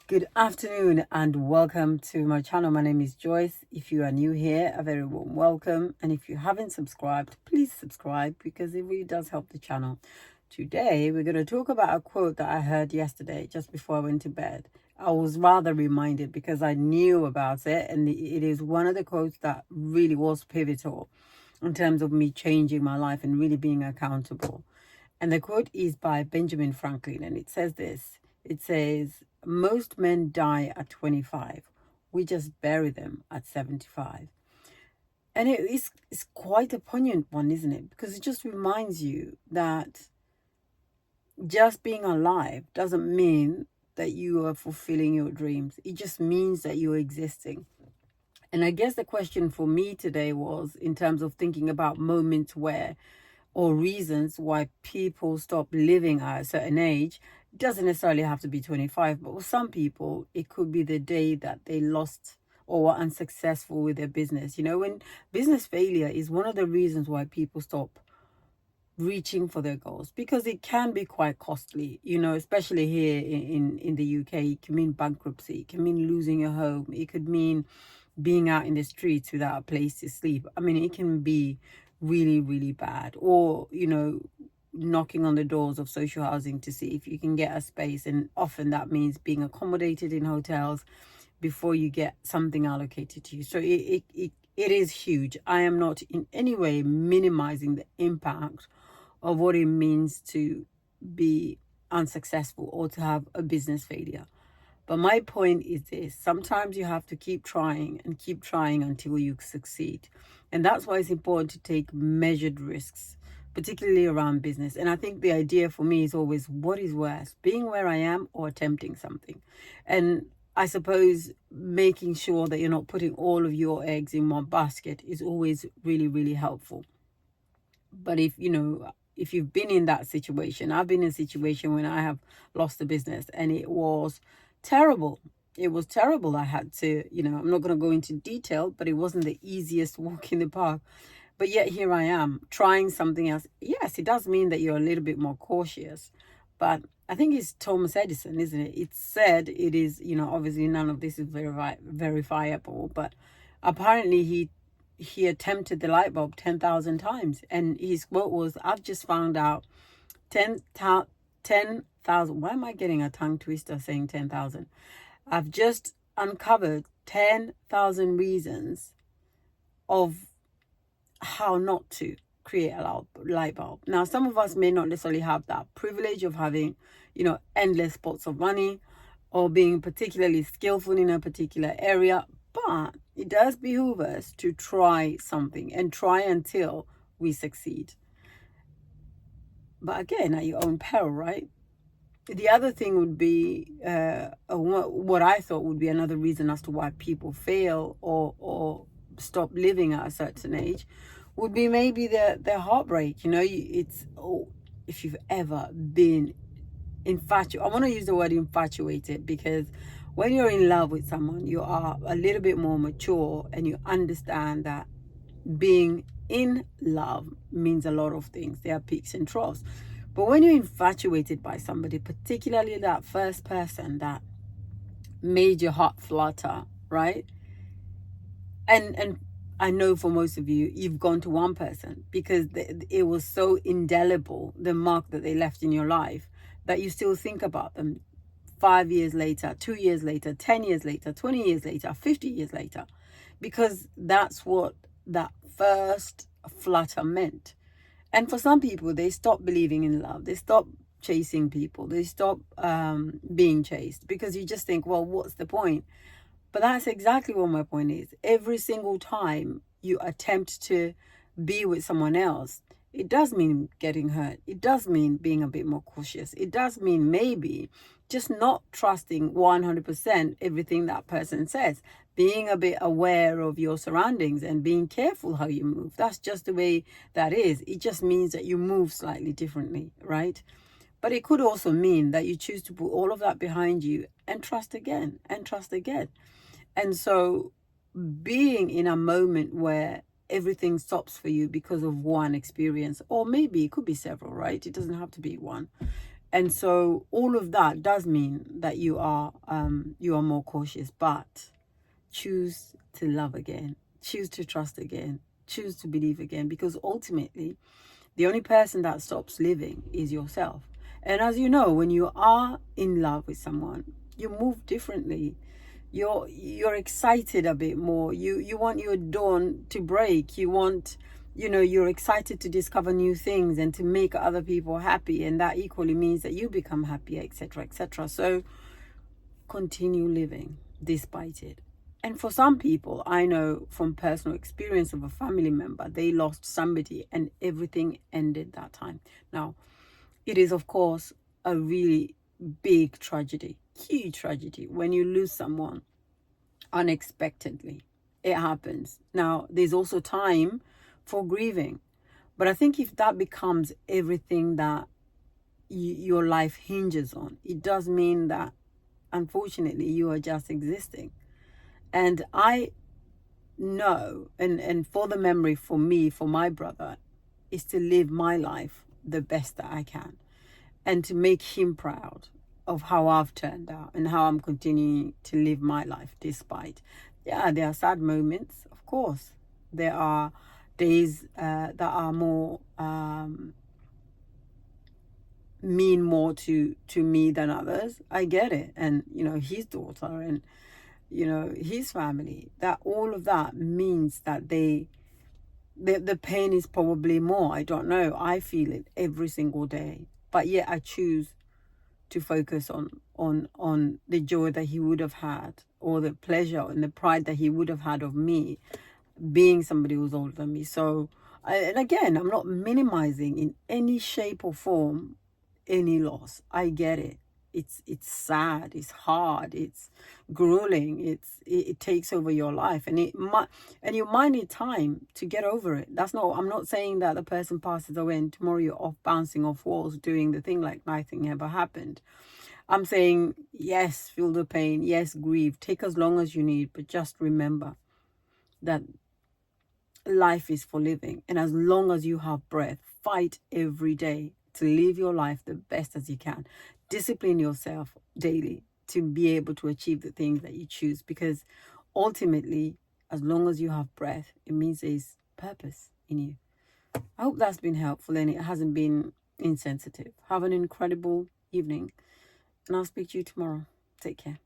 Good afternoon and welcome to my channel. My name is Joyce. If you are new here, a very warm welcome. And if you haven't subscribed, please subscribe because it really does help the channel. Today, we're going to talk about a quote that I heard yesterday just before I went to bed. I was rather reminded because I knew about it, and it is one of the quotes that really was pivotal in terms of me changing my life and really being accountable. And the quote is by Benjamin Franklin, and it says this. It says, most men die at 25. We just bury them at 75. And it's quite a poignant one, isn't it? Because it just reminds you that just being alive doesn't mean that you are fulfilling your dreams. It just means that you're existing. And I guess the question for me today was in terms of thinking about moments where or reasons why people stop living at a certain age. It doesn't necessarily have to be 25, but for some people, it could be the day that they lost or were unsuccessful with their business. You know, when business failure is one of the reasons why people stop reaching for their goals, because it can be quite costly, you know, especially here in the UK. It can mean bankruptcy, it can mean losing your home, it could mean being out in the streets without a place to sleep. I mean, it can be really, really bad. Or, you know, knocking on the doors of social housing to see if you can get a space. And often that means being accommodated in hotels before you get something allocated to you. So it is huge. I am not in any way minimizing the impact of what it means to be unsuccessful or to have a business failure. But my point is this: sometimes you have to keep trying and keep trying until you succeed. And that's why it's important to take measured risks, particularly around business. And I think the idea for me is always, what is worse, being where I am or attempting something? And I suppose making sure that you're not putting all of your eggs in one basket is always really, really helpful. But if you've been in that situation, I've been in a situation when I have lost a business and it was terrible. It was terrible. I had to, I'm not going to go into detail, but it wasn't the easiest walk in the park. But yet here I am trying something else. Yes, it does mean that you're a little bit more cautious. But I think it's Thomas Edison, isn't it? It's said it is, obviously none of this is verifiable, but apparently he attempted the light bulb 10,000 times. And his quote was, I've just found out 10,000. Why am I getting a tongue twister saying 10,000? I've just uncovered 10,000 reasons of how not to create a light bulb. Now, some of us may not necessarily have that privilege of having, endless pots of money or being particularly skillful in a particular area, but it does behoove us to try something and try until we succeed. But again, at your own peril, right? The other thing would be what I thought would be another reason as to why people fail or stop living at a certain age would be maybe their heartbreak. If you've ever been infatuated, I want to use the word infatuated, because when you're in love with someone, you are a little bit more mature and you understand that being in love means a lot of things. There are peaks and troughs. But when you're infatuated by somebody, particularly that first person that made your heart flutter, right? And I know for most of you, you've gone to one person because it was so indelible, the mark that they left in your life, that you still think about them 5 years later, 2 years later, 10 years later, 20 years later, 50 years later, because that's what that first flutter meant. And for some people, they stop believing in love. They stop chasing people. They stop being chased, because you just think, well, what's the point? But that's exactly what my point is. Every single time you attempt to be with someone else, it does mean getting hurt. It does mean being a bit more cautious. It does mean maybe just not trusting 100% everything that person says. Being a bit aware of your surroundings and being careful how you move. That's just the way that is. It just means that you move slightly differently, right? But it could also mean that you choose to put all of that behind you and trust again and trust again. And so being in a moment where everything stops for you because of one experience, or maybe it could be several, right? It doesn't have to be one. And so all of that does mean that you are more cautious, but choose to love again, choose to trust again, choose to believe again, because ultimately the only person that stops living is yourself. And as you know, when you are in love with someone, you move differently. You're excited a bit more. You want your dawn to break. You want, you're excited to discover new things and to make other people happy, and that equally means that you become happy, etc., etc. So continue living despite it. And for some people, I know from personal experience of a family member, they lost somebody and everything ended that time. Now, it is, of course, a really big tragedy, huge tragedy when you lose someone unexpectedly. It happens. Now, there's also time for grieving. But I think if that becomes everything that your life hinges on, it does mean that, unfortunately, you are just existing. And I know, and for the memory for me, for my brother, is to live my life the best that I can and to make him proud of how I've turned out and how I'm continuing to live my life despite. Yeah, there are sad moments, of course. There are days that are more mean more to me than others. I get it. And his daughter and his family, that all of that means that the pain is probably more. I don't know. I feel it every single day, but yet I choose to focus on the joy that he would have had, or the pleasure and the pride that he would have had of me being somebody who's older than me. So and again, I'm not minimizing in any shape or form any loss. I get it. It's sad, it's hard, it's grueling, it takes over your life, and you might need time to get over it. I'm not saying that the person passes away and tomorrow you're off bouncing off walls doing the thing like nothing ever happened. I'm saying, yes, feel the pain, yes, grieve, take as long as you need, but just remember that life is for living, and as long as you have breath, fight every day to live your life the best as you can. Discipline yourself daily to be able to achieve the things that you choose, because ultimately, as long as you have breath, it means there's purpose in you. I hope that's been helpful and it hasn't been insensitive. Have an incredible evening, and I'll speak to you tomorrow. Take care.